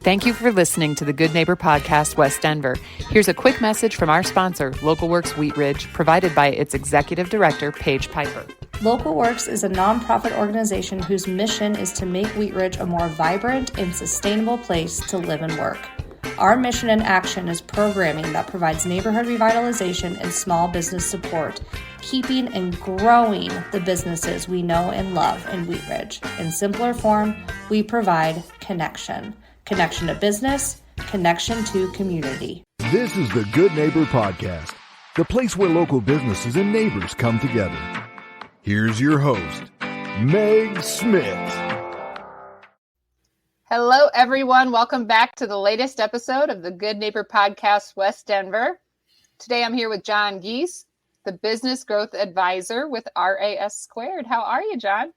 Thank you for listening to the Good Neighbor Podcast, West Denver. Here's a quick message from our sponsor, Local Works Wheat Ridge, provided by its Executive Director, Paige Piper. Local Works is a nonprofit organization whose mission is to make Wheat Ridge a more vibrant and sustainable place to live and work. Our mission and action is programming that provides neighborhood revitalization and small business support, keeping and growing the businesses we know and love in Wheat Ridge. In simpler form, we provide connection. Connection to business, connection to community. This is the Good Neighbor Podcast, the place where local businesses and neighbors come together. Here's your host, Meg Smith. Hello, everyone. Welcome back to the latest episode of the Good Neighbor Podcast, West Denver. Today, I'm here with John Gies, the Business Growth Advisor with RAS-Squared. How are you, John?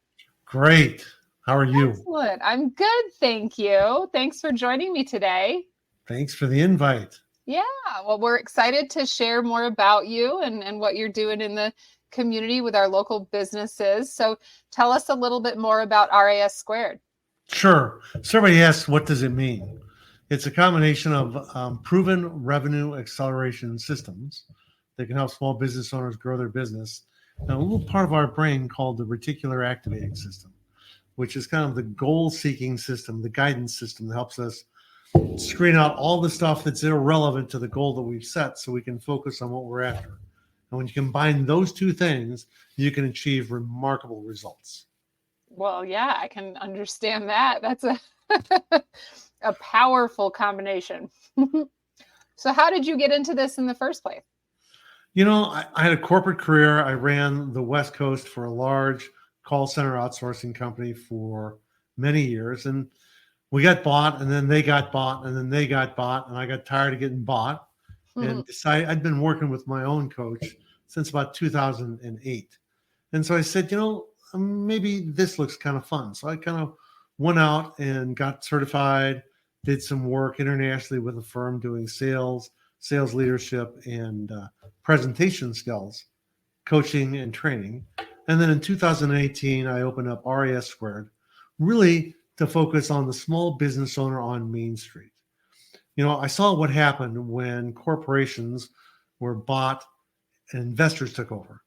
Great. How are you? Excellent. I'm good, thank you. Thanks for joining me today. Thanks for the invite. Yeah, well, we're excited to share more about you and what you're doing in the community with our local businesses. So tell us a little bit more about RAS-Squared. Sure. So everybody asks, what does it mean? It's a combination of proven revenue acceleration systems that can help small business owners grow their business, and a little part of our brain called the reticular activating system, which is kind of the goal-seeking system, the guidance system that helps us screen out all the stuff that's irrelevant to the goal that we've set so we can focus on what we're after. And when you combine those two things, you can achieve remarkable results. Well, yeah, I can understand that. That's a powerful combination. So how did you get into this in the first place? You know, I had a corporate career. I ran the West Coast for a large call center outsourcing company for many years. And we got bought, and then they got bought, and then they got bought. And I got tired of getting bought and decided I'd been working with my own coach since about 2008. And so I said, you know, maybe this looks kind of fun. So I kind of went out and got certified, did some work internationally with a firm doing sales leadership, and presentation skills, coaching and training. And then in 2018, I opened up RAS-Squared, really to focus on the small business owner on Main Street. You know, I saw what happened when corporations were bought and investors took over.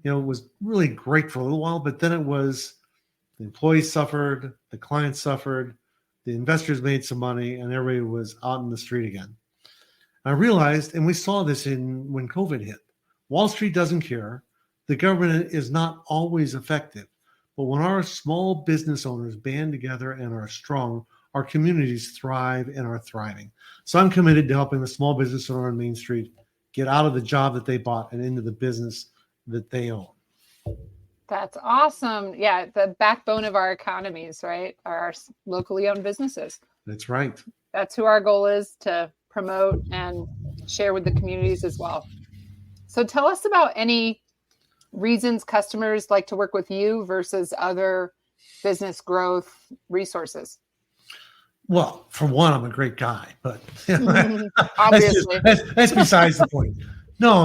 You know, it was really great for a little while, but then it was the employees suffered, the clients suffered, the investors made some money, and everybody was out in the street again. I realized, and we saw this when COVID hit, Wall Street doesn't care. The government is not always effective, but when our small business owners band together and are strong, our communities thrive and are thriving. So I'm committed to helping the small business owner on Main Street get out of the job that they bought and into the business that they own. That's awesome. Yeah, the backbone of our economies, right, are our locally owned businesses. That's right. That's who our goal is to promote and share with the communities as well. So tell us about any reasons customers like to work with you versus other business growth resources. Well, for one, I'm a great guy, but obviously that's besides the point. No,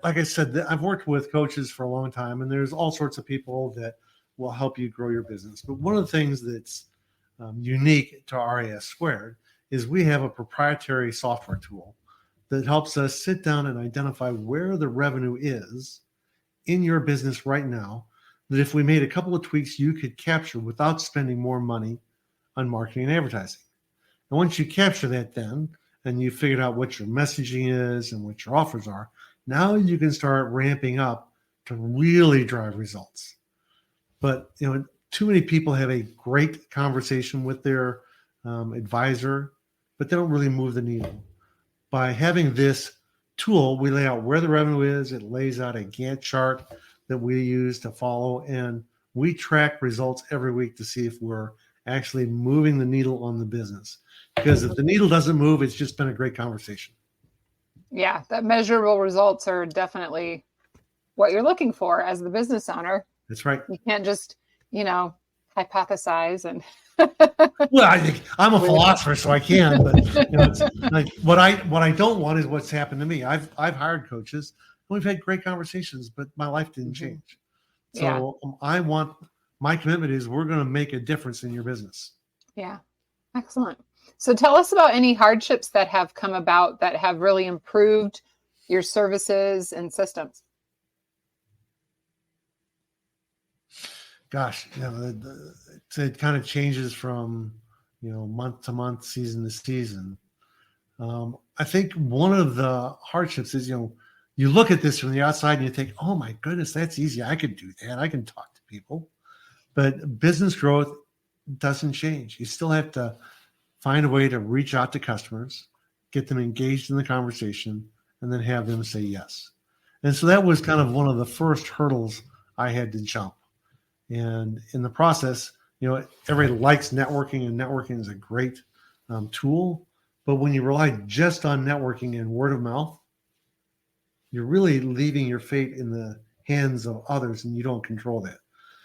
like I said, I've worked with coaches for a long time, and there's all sorts of people that will help you grow your business. But one of the things that's unique to RAS-Squared is we have a proprietary software tool that helps us sit down and identify where the revenue is in your business right now, that if we made a couple of tweaks, you could capture without spending more money on marketing and advertising. And once you capture that then, and you figured out what your messaging is and what your offers are, now you can start ramping up to really drive results. But, you know, too many people have a great conversation with their advisor, but they don't really move the needle. By having this tool, we lay out where the revenue is. It lays out a Gantt chart that we use to follow, and we track results every week to see if we're actually moving the needle on the business. Because if the needle doesn't move, it's just been a great conversation. Yeah, the measurable results are definitely what you're looking for as the business owner. That's right. You can't just, hypothesize and. Well, I think I'm a philosopher, so I can. But it's like what I don't want is what's happened to me. I've hired coaches, and we've had great conversations, but my life didn't change. So my commitment is we're going to make a difference in your business. Yeah, excellent. So tell us about any hardships that have come about that have really improved your services and systems. Gosh, it kind of changes from, month to month, season to season. I think one of the hardships is, you look at this from the outside and you think, oh my goodness, that's easy. I could do that. I can talk to people. But business growth doesn't change. You still have to find a way to reach out to customers, get them engaged in the conversation, and then have them say yes. And so that was kind of one of the first hurdles I had to jump. And in the process, everybody likes networking, and networking is a great tool. But when you rely just on networking and word of mouth, you're really leaving your fate in the hands of others, and you don't control that.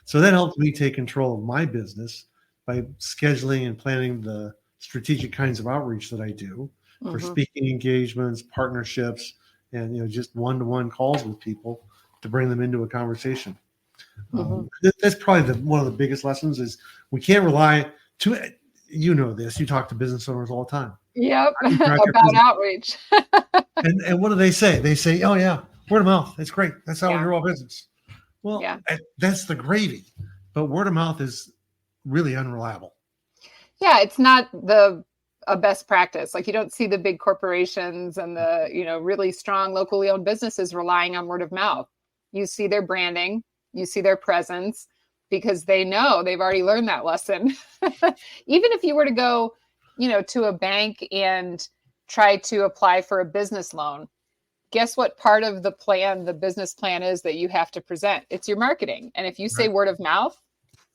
So that helped me take control of my business by scheduling and planning the strategic kinds of outreach that I do for speaking engagements, partnerships, and just one-to-one calls with people to bring them into a conversation. That's probably one of the biggest lessons is we can't rely to, this, you talk to business owners all the time. Yep. About outreach. and what do they say? They say, oh yeah, word of mouth. That's great. That's how we grow our business. Well, that's the gravy, but word of mouth is really unreliable. Yeah. It's not a best practice. Like you don't see the big corporations and the, really strong locally owned businesses relying on word of mouth. You see their branding, you see their presence, because they know they've already learned that lesson. Even if you were to go, to a bank and try to apply for a business loan, guess what part of the business plan is that you have to present? It's your marketing. And if you say word of mouth,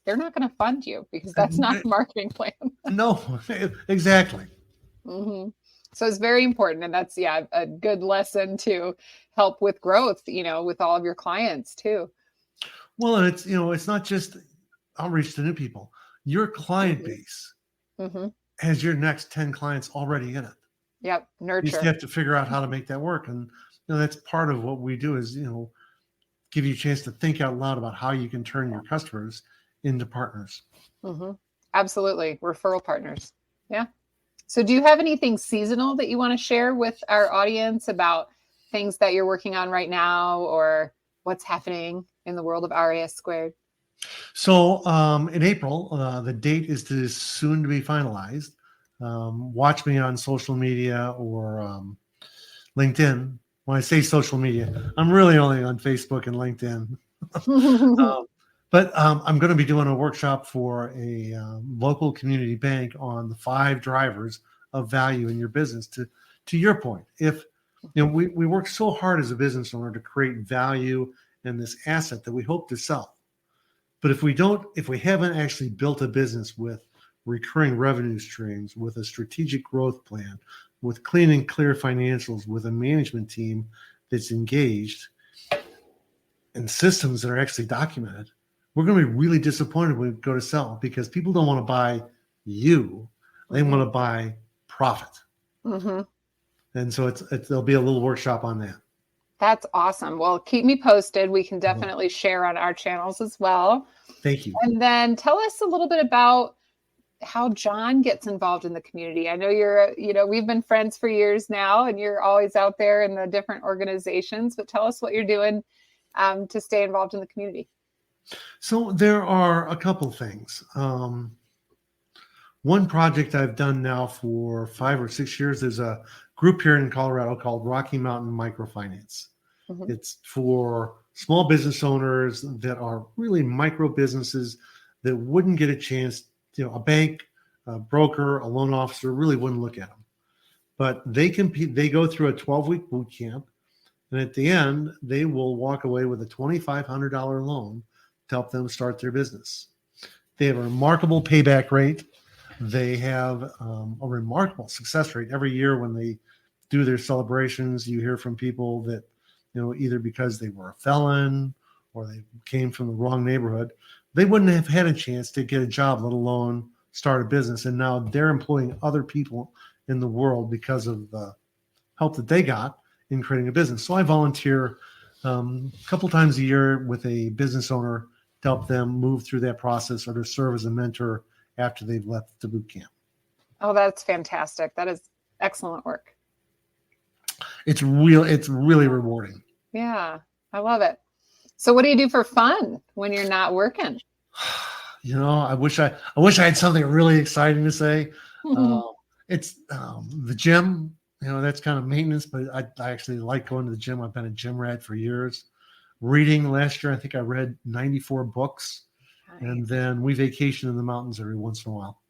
they're not going to fund you because that's not a marketing plan. No, exactly. So it's very important. And that's, a good lesson to help with growth, with all of your clients too. Well, and it's not just outreach to new people. Your client base has your next 10 clients already in it. Yep. Nurture. You just have to figure out how to make that work. And that's part of what we do is, give you a chance to think out loud about how you can turn your customers into partners. Absolutely. Referral partners. Yeah. So do you have anything seasonal that you want to share with our audience about things that you're working on right now or what's happening in the world of RAS-Squared? So in April, the date is soon to be finalized. Watch me on social media or LinkedIn. When I say social media, I'm really only on Facebook and LinkedIn. But I'm going to be doing a workshop for a local community bank on the 5 drivers of value in your business. To your point, if we work so hard as a business owner to create value in this asset that we hope to sell, but if we haven't actually built a business with recurring revenue streams, with a strategic growth plan, with clean and clear financials, with a management team that's engaged, and systems that are actually documented, we're going to be really disappointed when we go to sell because people don't want to buy you. They want to buy profit. And so there'll be a little workshop on that. That's awesome. Well, keep me posted. We can definitely share on our channels as well. Thank you. And then tell us a little bit about how John gets involved in the community. I know we've been friends for years now and you're always out there in the different organizations, but tell us what you're doing to stay involved in the community. So there are a couple things. One project I've done now for 5 or 6 years, there's a group here in Colorado called Rocky Mountain Microfinance. It's for small business owners that are really micro businesses that wouldn't get a chance, a bank, a broker, a loan officer really wouldn't look at them. But they go through a 12-week boot camp. And at the end, they will walk away with a $2,500 loan to help them start their business. They have a remarkable payback rate. They have a remarkable success rate. Every year when they do their celebrations, you hear from people that, either because they were a felon or they came from the wrong neighborhood, they wouldn't have had a chance to get a job, let alone start a business. And now they're employing other people in the world because of the help that they got in creating a business. So I volunteer a couple times a year with a business owner to help them move through that process or to serve as a mentor after they've left the boot camp. Oh, that's fantastic. That is excellent work. It's really rewarding. Yeah, I love it. So what do you do for fun when you're not working? I wish I had something really exciting to say. It's the gym. That's kind of maintenance, but I actually like going to the gym. I've been a gym rat for years. Reading last year, I think I read 94 books. Nice. And then we vacation in the mountains every once in a while.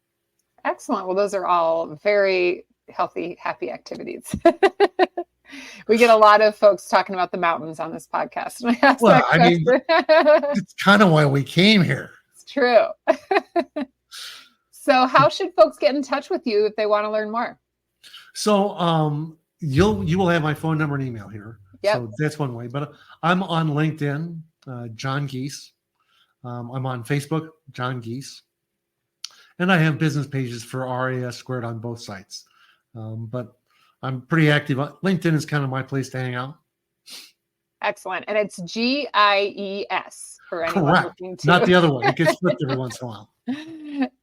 Excellent. Well, those are all very healthy, happy activities. We get a lot of folks talking about the mountains on this podcast. It's kind of why we came here. It's true. So how should folks get in touch with you if they want to learn more? So you will have my phone number and email here. Yep. So that's one way. But I'm on LinkedIn, John Gies. I'm on Facebook, John Gies. And I have business pages for RAS-Squared on both sites. But I'm pretty active. LinkedIn is kind of my place to hang out. Excellent. And it's GIES for anyone Correct. looking to. Not the other one. It gets flipped every once in a while.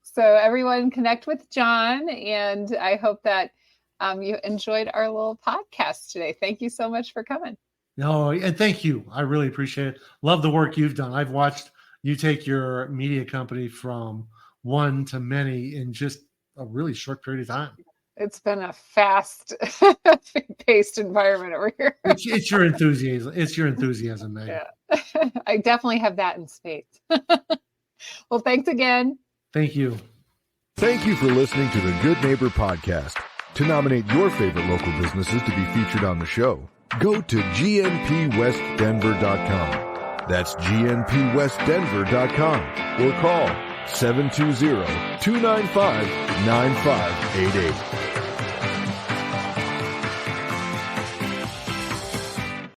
So everyone connect with John. And I hope that you enjoyed our little podcast today. Thank you so much for coming. No, and thank you. I really appreciate it. Love the work you've done. I've watched you take your media company from one to many in just a really short period of time. It's been a fast-paced environment over here. It's your enthusiasm. It's your enthusiasm, Meg. Yeah, I definitely have that in spades. Well, thanks again. Thank you. Thank you for listening to the Good Neighbor Podcast. To nominate your favorite local businesses to be featured on the show, go to gnpwestdenver.com. That's gnpwestdenver.com or call 720-295-9588.